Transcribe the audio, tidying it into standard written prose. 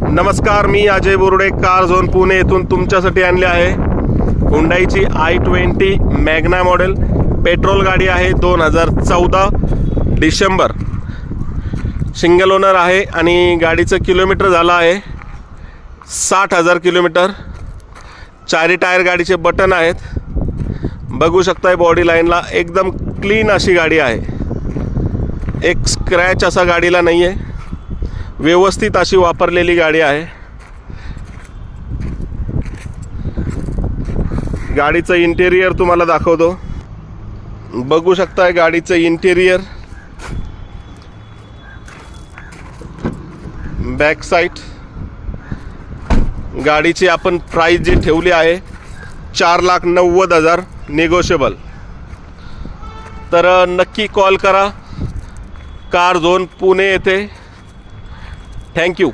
नमस्कार, मी Ajay Borude, car zone Pune येथून तुमच्यासाठी आणले आहे हुंडाईची i20 मॅग्ना मॉडेल पेट्रोल गाडी आहे. 2014 डिसेंबर. सिंगल ओनर आहे आणि गाडीचं किलोमीटर झालं आहे 60,000 किलोमीटर. चारी टायर गाडीचे बटन आहेत, बघू शकताय. बॉडी लाईनला एकदम क्लीन अशी गाडी आहे, एक स्क्रॅच असा गाडीला नाही आहे, व्यवस्थित अशी वापरलेली गाडी आहे. गाडीचं इंटेरियर तुम्हाला दाखवतो, बघू शकताय गाडीचं इंटेरियर. बॅक साईड गाडीची आपण प्राइस जी ठेवली आहे 4,90,000 निगोशिएबल. तर नक्की कॉल करा कार झोन पुणे येथे. थँक्यू.